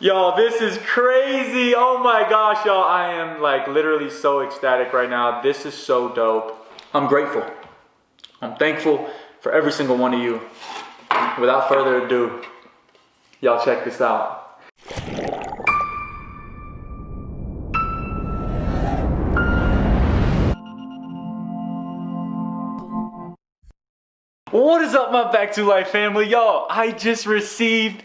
Y'all, this is crazy. Oh my gosh, y'all. I am like literally so ecstatic right now. This is so dope. I'm grateful. I'm thankful for every single one of you. Without further ado, y'all check this out. What is up, my Back to Life family? Y'all, I just received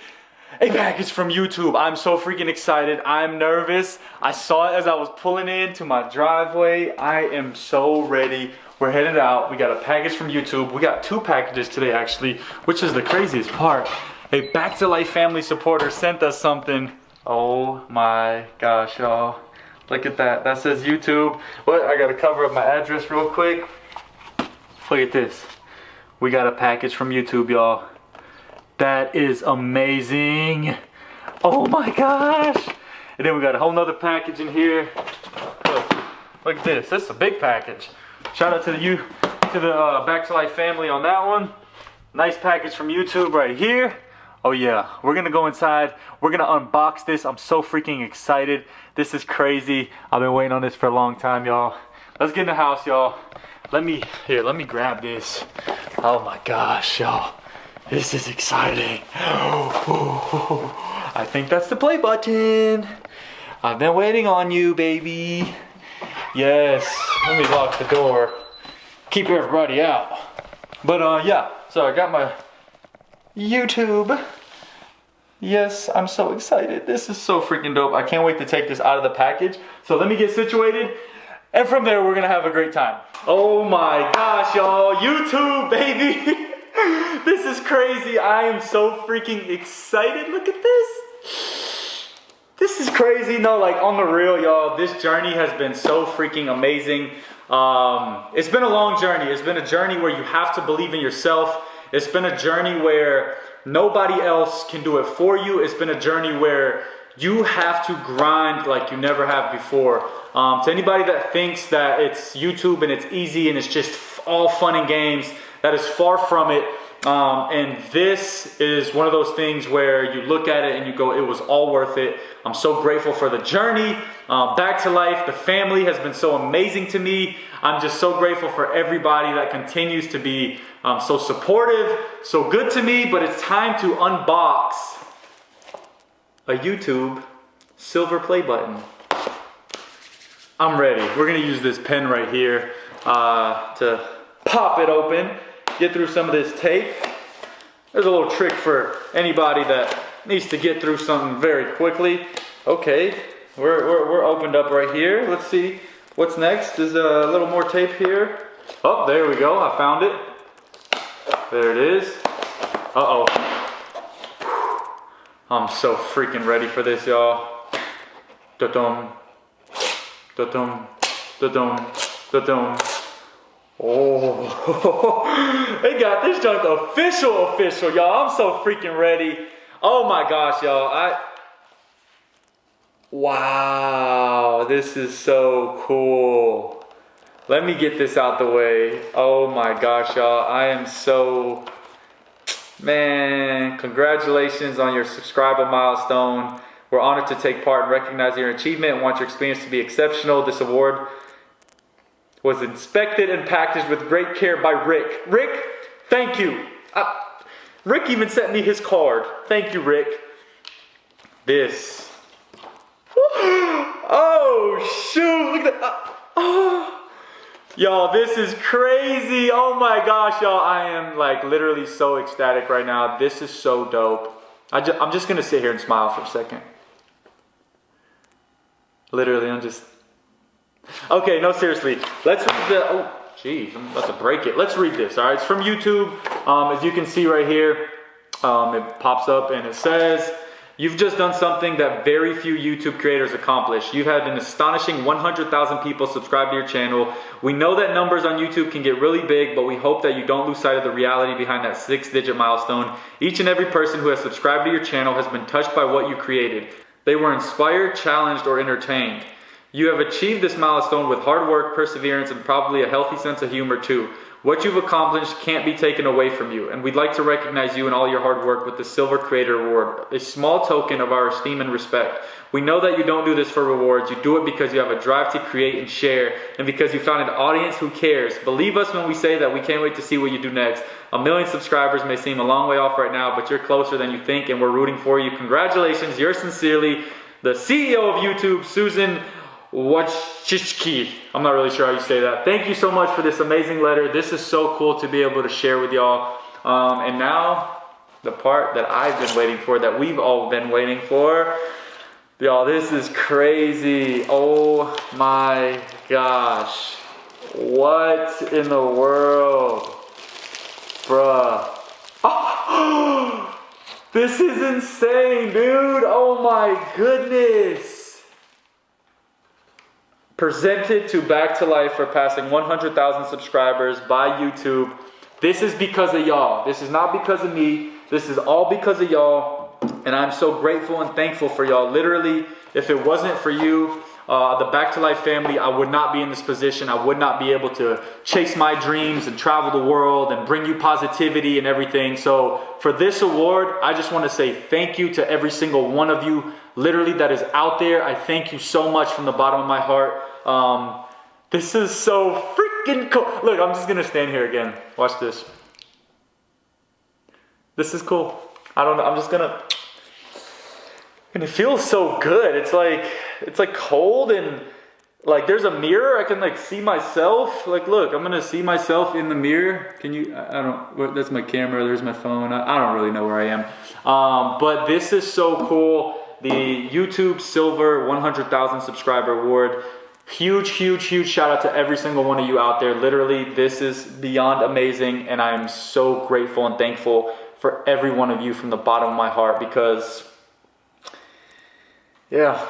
a package from YouTube. I'm so freaking excited. I'm nervous. I saw it as I was pulling into my driveway. I am so ready. We're headed out. We got a package from YouTube. We got 2 packages today, actually, which is the craziest part. A Back to Life family supporter sent us something. Oh my gosh, y'all. Look at that. That says YouTube. What? I gotta cover up my address real quick. Look at this. We got a package from YouTube, y'all. That is amazing. Oh my gosh. And then we got a whole nother package in here. Look at this. This is a big package. Shout out to the Back to Life family on that one. Nice package from YouTube right here. Oh yeah, we're gonna go inside. We're gonna unbox this. I'm so freaking excited. This is crazy. I've been waiting on this for a long time, y'all. Let's get in the house, y'all. Let me grab this. Oh my gosh, y'all. This is exciting. I think that's the play button. I've been waiting on you, baby. Yes, let me lock the door. Keep everybody out. But yeah, so I got my YouTube. Yes, I'm so excited. This is so freaking dope. I can't wait to take this out of the package. So let me get situated. And from there, we're gonna have a great time. Oh my gosh, y'all. YouTube, baby. This is crazy. I am so freaking excited. Look at this. This is crazy. No, like on the real, y'all, this journey has been so freaking amazing. It's been a long journey. It's been a journey where you have to believe in yourself. It's been a journey where nobody else can do it for you. It's been a journey where you have to grind like you never have before. To anybody that thinks that it's YouTube and it's easy and it's just all fun and games, that is far from it. And this is one of those things where you look at it and you go, it was all worth it. I'm so grateful for the journey. Back to Life, the family has been so amazing to me. I'm just so grateful for everybody that continues to be so supportive, so good to me. But it's time to unbox a YouTube silver play button. I'm ready. We're gonna use this pen right here to pop it open, get through some of this tape. There's a little trick for anybody that needs to get through something very quickly. Okay, we're opened up right here. Let's see what's next. There's a little more tape here. Oh, there we go. I found it. There it is. Uh-oh. I'm so freaking ready for this, y'all. Da-dum. Da-dum. Da-dum. Da-dum. Oh, they got this junk official, y'all. I'm so freaking ready. Oh my gosh, y'all. Wow, this is so cool. Let me get this out the way. Oh my gosh, y'all. I am so, man, congratulations on your subscriber milestone. We're honored to take part and recognize your achievement and want your experience to be exceptional. This award was inspected and packaged with great care by Rick. Rick, thank you. Rick even sent me his card. Thank you, Rick. This. Oh, shoot. Look at that. Oh. Y'all, this is crazy. Oh my gosh, y'all. I am like literally so ecstatic right now. This is so dope. I'm just going to sit here and smile for a second. Literally, I'm just... Okay, no, seriously. Let's read the... Oh, geez, I'm about to break it. Let's read this, all right? It's from YouTube. As you can see right here, it pops up and it says, "You've just done something that very few YouTube creators accomplish. You've had an astonishing 100,000 people subscribe to your channel. We know that numbers on YouTube can get really big, but we hope that you don't lose sight of the reality behind that 6-digit milestone. Each and every person who has subscribed to your channel has been touched by what you created. They were inspired, challenged, or entertained. You have achieved this milestone with hard work, perseverance, and probably a healthy sense of humor too. What you've accomplished can't be taken away from you, and we'd like to recognize you and all your hard work with the Silver Creator Award, a small token of our esteem and respect. We know that you don't do this for rewards. You do it because you have a drive to create and share, and because you found an audience who cares. Believe us when we say that we can't wait to see what you do next. 1 million subscribers may seem a long way off right now, but you're closer than you think, and we're rooting for you. Congratulations. Yours sincerely, the CEO of YouTube, Susan Wojcicki. I'm not really sure how you say that. Thank you so much for this amazing letter. This is so cool to be able to share with y'all. And now, the part that I've been waiting for, that we've all been waiting for. Y'all, this is crazy. Oh my gosh. What in the world? Bruh. Oh, this is insane, dude. Oh my goodness. Presented to Back to Life for passing 100,000 subscribers by YouTube. This is because of y'all. This is not because of me. This is all because of y'all. And I'm so grateful and thankful for y'all. Literally, if it wasn't for you, the Back to Life family, I would not be in this position. I would not be able to chase my dreams and travel the world and bring you positivity and everything. So for this award, I just want to say thank you to every single one of you, literally, that is out there. I thank you so much from the bottom of my heart. This is so freaking cool. Look, I'm just gonna stand here again. Watch this. This is cool. I don't know. I'm just gonna. And it feels so good. It's like cold, and like there's a mirror. I can like see myself. Like, look, I'm gonna see myself in the mirror. Can you? I don't. That's my camera. There's my phone. I don't really know where I am. But this is so cool. The YouTube Silver 100,000 subscriber award. Huge, huge, huge shout out to every single one of you out there. Literally, this is beyond amazing, and I am so grateful and thankful for every one of you from the bottom of my heart, because, yeah,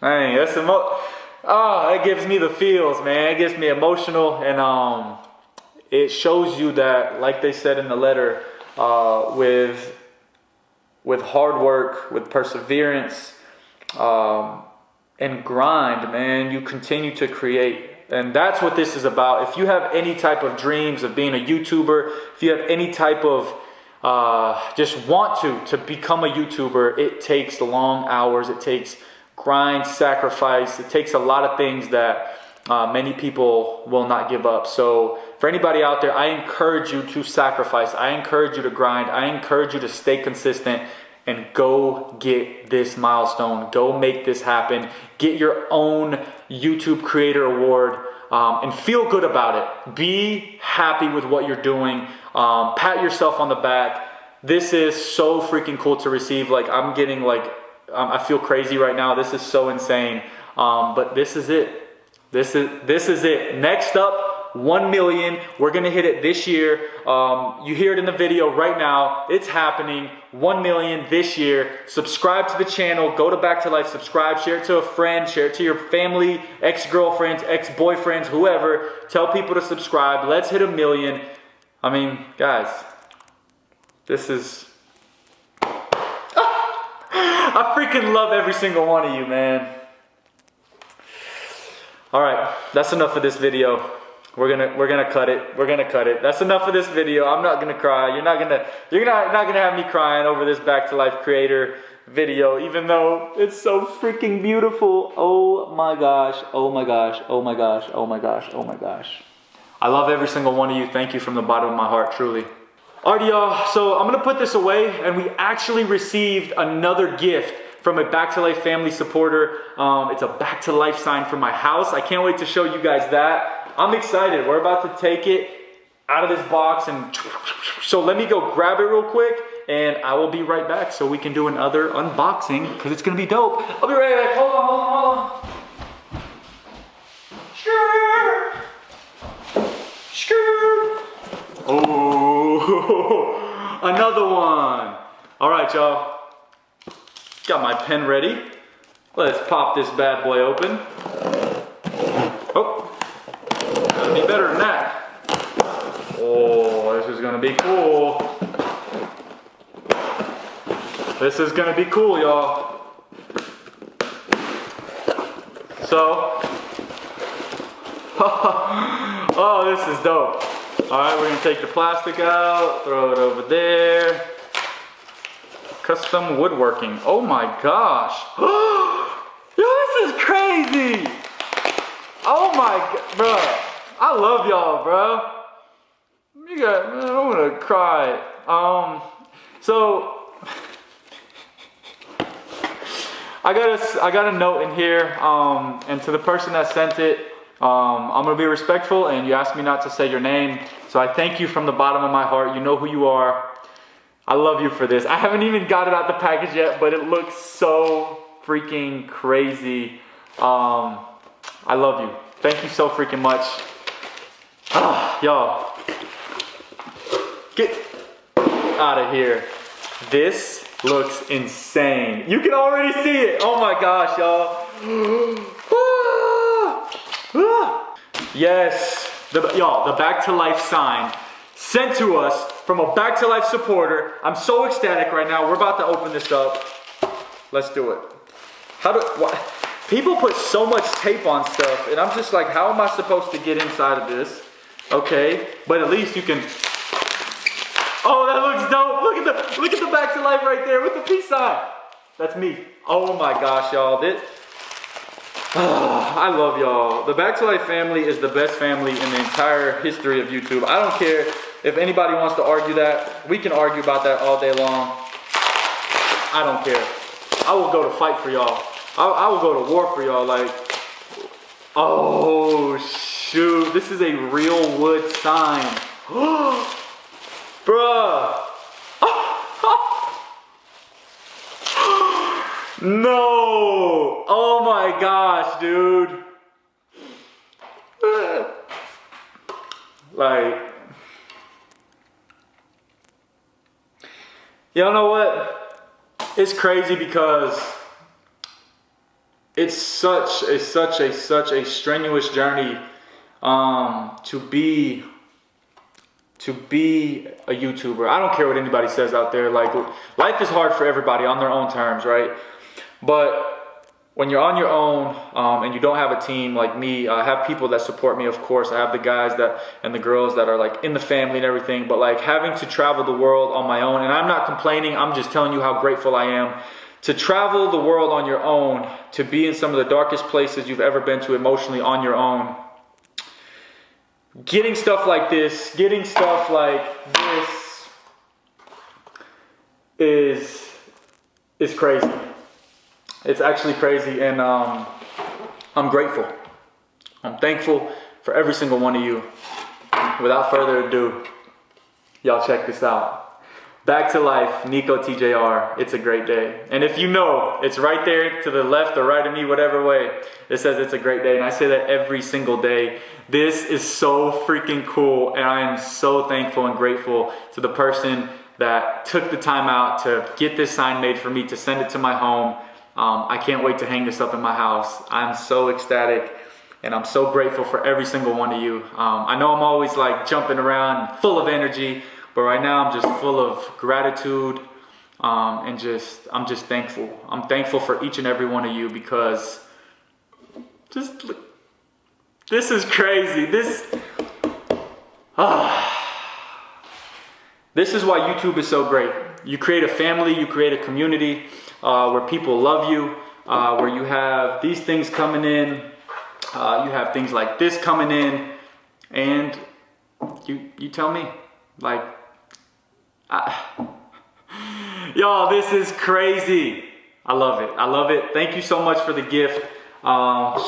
dang, that's that gives me the feels, man. It gets me emotional, and it shows you that, like they said in the letter, with hard work, with perseverance, and grind, man, you continue to create. And that's what this is about. If you have any type of dreams of being a YouTuber, if you have any type of just want to become a YouTuber, it takes long hours, it takes grind, sacrifice, it takes a lot of things that many people will not give up. So for anybody out there, I encourage you to sacrifice. I encourage you to grind. I encourage you to stay consistent and go get this milestone. Go make this happen. Get your own YouTube Creator Award, and feel good about it. Be happy with what you're doing. Pat yourself on the back. This is so freaking cool to receive. Like, I'm getting like, I feel crazy right now. This is so insane. But this is it. This is it. Next up, 1 million. We're gonna hit it this year. You hear it in the video right now. It's happening. 1 million this year. Subscribe to the channel. Go to Back to Life. Subscribe. Share it to a friend. Share it to your family, ex-girlfriends, ex-boyfriends, whoever. Tell people to subscribe. Let's hit 1 million. I mean, guys, this is. I freaking love every single one of you, man. All right, that's enough of this video. We're gonna cut it. We're gonna cut it. That's enough of this video. I'm not gonna cry. You're not gonna have me crying over this Back to Life Creator video, even though it's so freaking beautiful. Oh my gosh. Oh my gosh. Oh my gosh. Oh my gosh. Oh my gosh. I love every single one of you. Thank you from the bottom of my heart, truly. Alrighty, y'all. So I'm gonna put this away, and we actually received another gift from a Back to Life family supporter. It's a Back to Life sign from my house. I can't wait to show you guys that. I'm excited. We're about to take it out of this box, and so let me go grab it real quick, and I will be right back so we can do another unboxing, because it's gonna be dope. I'll be right back. Hold on. Sure. Oh, another one. All right, y'all. Got my pen ready. Let's pop this bad boy open. Oh, gotta be better than that. Oh, this is gonna be cool. This is gonna be cool, y'all. So, oh, this is dope. All right, we're gonna take the plastic out, throw it over there. Custom woodworking. Oh my gosh. Yo, this is crazy. Oh my god, bro. I love y'all, bro. You got, man, I'm gonna cry. So I got a note in here, and to the person that sent it, I'm gonna be respectful, and you asked me not to say your name, so I thank you from the bottom of my heart. You know who you are. I love you for this. I haven't even got it out the package yet, but it looks so freaking crazy. I love you. Thank you so freaking much. Y'all, get out of here. This looks insane. You can already see it. Oh my gosh, y'all. Yes, y'all, the Back to Life sign sent to us from a Back to Life supporter. I'm so ecstatic right now. We're about to open this up. Let's do it. People put so much tape on stuff, and I'm just like, how am I supposed to get inside of this? Okay, but at least you can. Oh, that looks dope. Look at the Back to Life right there with the peace sign. That's me. Oh my gosh, y'all. I love y'all. The Back to Life family is the best family in the entire history of YouTube. I don't care if anybody wants to argue that. We can argue about that all day long. I don't care. I will go to fight for y'all. I will go to war for y'all. Like, oh shoot, this is a real wood sign. Bruh. No. Oh my gosh, dude. Like, y'all know what? It's crazy because it's such a strenuous journey to be a YouTuber. I don't care what anybody says out there. Like, life is hard for everybody on their own terms, right? But when you're on your own and you don't have a team like me, I have people that support me, of course. I have the guys and the girls that are like in the family and everything. But like having to travel the world on my own, and I'm not complaining, I'm just telling you how grateful I am. To travel the world on your own, to be in some of the darkest places you've ever been to emotionally on your own. Getting stuff like this is crazy. It's actually crazy, and I'm grateful. I'm thankful for every single one of you. Without further ado, y'all check this out. Back to Life, Nico TJR. It's a great day. And if you know, it's right there to the left or right of me, whatever way, it says it's a great day. And I say that every single day. This is so freaking cool. And I am so thankful and grateful to the person that took the time out to get this sign made for me, to send it to my home. I can't wait to hang this up in my house. I'm so ecstatic. And I'm so grateful for every single one of you. I know I'm always like jumping around, full of energy. But right now I'm just full of gratitude and I'm just thankful. I'm thankful for each and every one of you because just look, this is crazy. This is why YouTube is so great. You create a family, you create a community where people love you, where you have these things coming in, you have things like this coming in, and you tell me, like, y'all, this is crazy. I love it. I love it. Thank you so much for the gift.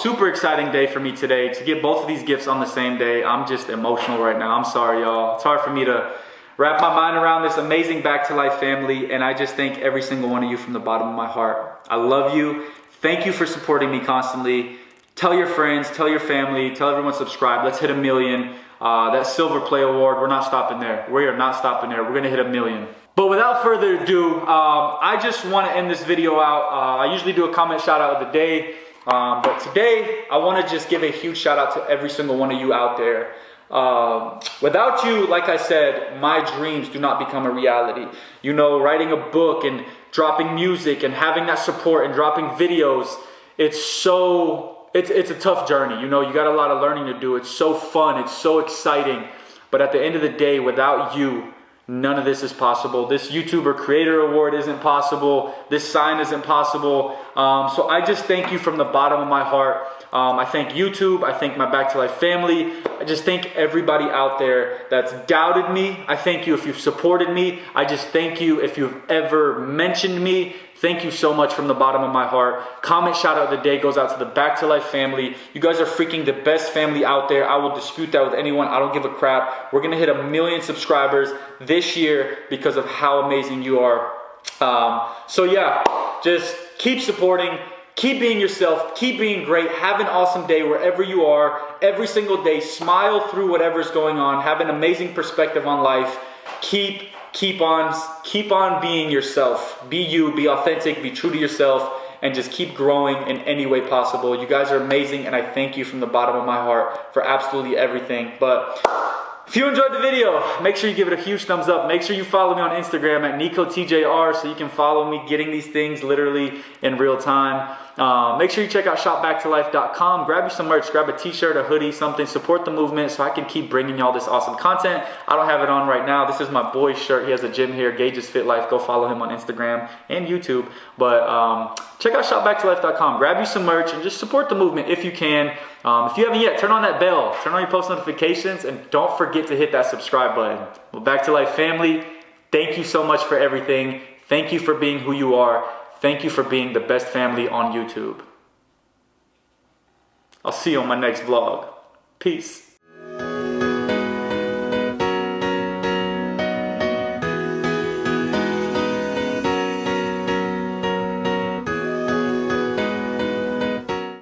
Super exciting day for me today to get both of these gifts on the same day. I'm just emotional right now. I'm sorry, y'all. It's hard for me to wrap my mind around this amazing Back to Life family, and I just thank every single one of you from the bottom of my heart. I love you. Thank you for supporting me constantly. Tell your friends, tell your family, tell everyone subscribe. Let's hit 1 million. That Silver Play Award, we're not stopping there. We are not stopping there. We're going to hit 1 million. But without further ado, I just want to end this video out. I usually do a comment shout out of the day. But today, I want to just give a huge shout out to every single one of you out there. Without you, like I said, my dreams do not become a reality. You know, writing a book and dropping music and having that support and dropping videos, it's so it's a tough journey. You know, you got a lot of learning to do. It's so fun. It's so exciting. But at the end of the day, without you, none of this is possible. This YouTuber Creator Award isn't possible. This sign isn't possible. So I just thank you from the bottom of my heart. I thank YouTube. I thank my Back to Life family. I just thank everybody out there that's doubted me. I thank you if you've supported me. I just thank you if you've ever mentioned me. Thank you so much from the bottom of my heart. Comment shout out of the day goes out to the Back to Life family. You guys are freaking the best family out there. I will dispute that with anyone. I don't give a crap. We're going to hit 1 million subscribers this year because of how amazing you are. So yeah, just keep supporting. Keep being yourself. Keep being great. Have an awesome day wherever you are. Every single day, smile through whatever's going on. Have an amazing perspective on life. Keep on being yourself. Be you, be authentic, be true to yourself, and just keep growing in any way possible. You guys are amazing, and I thank you from the bottom of my heart for absolutely everything. But if you enjoyed the video, make sure you give it a huge thumbs up. Make sure you follow me on Instagram at NicoTJR so you can follow me getting these things literally in real time. Make sure you check out shopbacktolife.com. Grab you some merch. Grab a t-shirt, a hoodie, something. Support the movement so I can keep bringing y'all this awesome content. I don't have it on right now. This is my boy's shirt. He has a gym here, Gage's Fit Life. Go follow him on Instagram and YouTube. But check out shopbacktolife.com. Grab you some merch and just support the movement if you can. If you haven't yet, turn on that bell. Turn on your post notifications. And don't forget to hit that subscribe button. Well, Back to Life family, thank you so much for everything. Thank you for being who you are. Thank you for being the best family on YouTube. I'll see you on my next vlog. Peace.